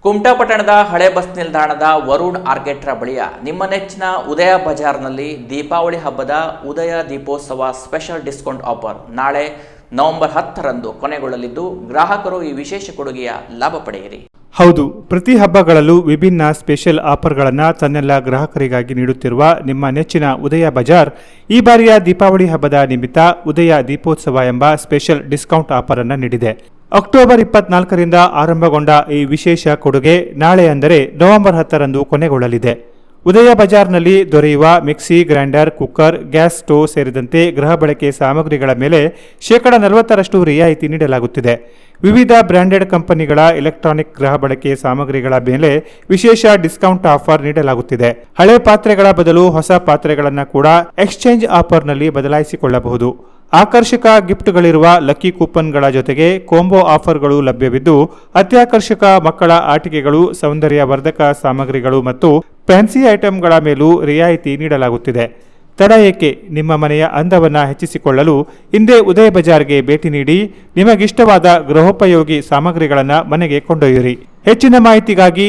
ಕುಮಟಾ ಪಟ್ಟಣದ ಹಳೆ ಬಸ್ ನಿಲ್ದಾಣದ ವರುಣ್ ಆರ್ಕೆಟ್ರಾ ಬಳಿಯ ನಿಮ್ಮ ನೆಚ್ಚಿನ ಉದಯ ಬಜಾರ್ನಲ್ಲಿ ದೀಪಾವಳಿ ಹಬ್ಬದ ಉದಯ ದೀಪೋತ್ಸವ ಸ್ಪೆಷಲ್ ಡಿಸ್ಕೌಂಟ್ ಆಫರ್ ನಾಳೆ ನವೆಂಬರ್ 10ರಂದು ಕೊನೆಗೊಳ್ಳಲಿದ್ದು ಗ್ರಾಹಕರು ಈ ವಿಶೇಷ ಕೊಡುಗೆಯ ಲಾಭ ಪಡೆಯಿರಿ. ಹೌದು, ಪ್ರತಿ ಹಬ್ಬಗಳಲ್ಲೂ ವಿಭಿನ್ನ ಸ್ಪೆಷಲ್ ಆಫರ್ಗಳನ್ನು ತನ್ನೆಲ್ಲ ಗ್ರಾಹಕರಿಗಾಗಿ ನೀಡುತ್ತಿರುವ ನಿಮ್ಮ ನೆಚ್ಚಿನ ಉದಯ ಬಜಾರ್ ಈ ಬಾರಿಯ ದೀಪಾವಳಿ ಹಬ್ಬದ ನಿಮಿತ್ತ ಉದಯ ದೀಪೋತ್ಸವ ಎಂಬ ಸ್ಪೆಷಲ್ ಡಿಸ್ಕೌಂಟ್ ಆಫರ್ ಅನ್ನು ನೀಡಿದೆ. ಅಕ್ಟೋಬರ್ 24ರಿಂದ ಆರಂಭಗೊಂಡ ಈ ವಿಶೇಷ ಕೊಡುಗೆ ನಾಳೆ ಅಂದರೆ ನವೆಂಬರ್ 10ರಂದು ಕೊನೆಗೊಳ್ಳಲಿದೆ. ಉದಯ ಬಜಾರ್ನಲ್ಲಿ ದೊರೆಯುವ mixie, grinder, cooker, gas stove ಸೇರಿದಂತೆ ಗೃಹ ಬಳಕೆ ಸಾಮಗ್ರಿಗಳ ಮೇಲೆ 40% ರಿಯಾಯಿತಿ ನೀಡಲಾಗುತ್ತಿದೆ. ವಿವಿಧ ಬ್ರಾಂಡೆಡ್ ಕಂಪನಿಗಳ ಎಲೆಕ್ಟ್ರಾನಿಕ್ ಗೃಹ ಬಳಕೆ ಸಾಮಗ್ರಿಗಳ ಮೇಲೆ ವಿಶೇಷ ಡಿಸ್ಕೌಂಟ್ ಆಫರ್ ನೀಡಲಾಗುತ್ತಿದೆ. ಹಳೆ ಪಾತ್ರೆಗಳ ಬದಲು ಹೊಸ ಪಾತ್ರೆಗಳನ್ನು ಕೂಡ ಎಕ್ಸ್ಚೇಂಜ್ ಆಫರ್ನಲ್ಲಿ ಬದಲಾಯಿಸಿಕೊಳ್ಳಬಹುದು. ಆಕರ್ಷಕ ಗಿಫ್ಟ್ಗಳಿರುವ ಲಕ್ಕಿ ಕೂಪನ್ಗಳ ಜೊತೆಗೆ ಕಾಂಬೋ ಆಫರ್ಗಳು ಲಭ್ಯವಿದ್ದು, ಅತ್ಯಾಕರ್ಷಕ ಮಕ್ಕಳ ಆಟಿಕೆಗಳು, ಸೌಂದರ್ಯ ವರ್ಧಕ ಸಾಮಗ್ರಿಗಳು ಮತ್ತು ಫ್ಯಾನ್ಸಿ ಐಟಂಗಳ ಮೇಲೂ ರಿಯಾಯಿತಿ ನೀಡಲಾಗುತ್ತಿದೆ. ತಡ ಏಕೆ, ನಿಮ್ಮ ಮನೆಯ ಅಂದವನ್ನು ಹೆಚ್ಚಿಸಿಕೊಳ್ಳಲು ಇಂದೇ ಉದಯ ಬಜಾರ್ಗೆ ಭೇಟಿ ನೀಡಿ ನಿಮಗಿಷ್ಟವಾದ ಗೃಹೋಪಯೋಗಿ ಸಾಮಗ್ರಿಗಳನ್ನು ಮನೆಗೆ ಕೊಂಡೊಯ್ಯಿರಿ. ಹೆಚ್ಚಿನ ಮಾಹಿತಿಗಾಗಿ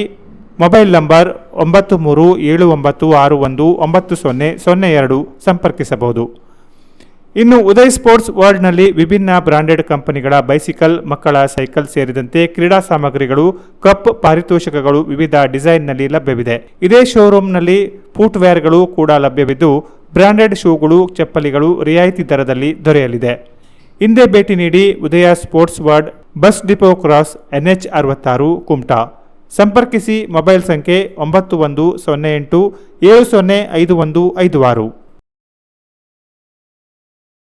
ಮೊಬೈಲ್ ನಂಬರ್ 9379619002 ಸಂಪರ್ಕಿಸಬಹುದು. ಇನ್ನು ಉದಯ್ ಸ್ಪೋರ್ಟ್ಸ್ ವರ್ಲ್ಡ್ನಲ್ಲಿ ವಿಭಿನ್ನ ಬ್ರಾಂಡೆಡ್ ಕಂಪನಿಗಳ ಬೈಸಿಕಲ್, ಮಕ್ಕಳ ಸೈಕಲ್ ಸೇರಿದಂತೆ ಕ್ರೀಡಾ ಸಾಮಗ್ರಿಗಳು, ಕಪ್, ಪಾರಿತೋಷಕಗಳು ವಿವಿಧ ಡಿಸೈನ್ನಲ್ಲಿ ಲಭ್ಯವಿದೆ. ಇದೇ ಶೋರೂಮ್ನಲ್ಲಿ ಫುಟ್ವೇರ್ಗಳು ಕೂಡ ಲಭ್ಯವಿದ್ದು, ಬ್ರಾಂಡೆಡ್ ಶೂಗಳು, ಚಪ್ಪಲಿಗಳು ರಿಯಾಯಿತಿ ದರದಲ್ಲಿ ದೊರೆಯಲಿದೆ. ಹಿಂದೆ ಭೇಟಿ ನೀಡಿ Udaya sports world, bus depot cross, NH 66 Kumta. ಸಂಪರ್ಕಿಸಿ ಮೊಬೈಲ್ ಸಂಖ್ಯೆ 9108 705156.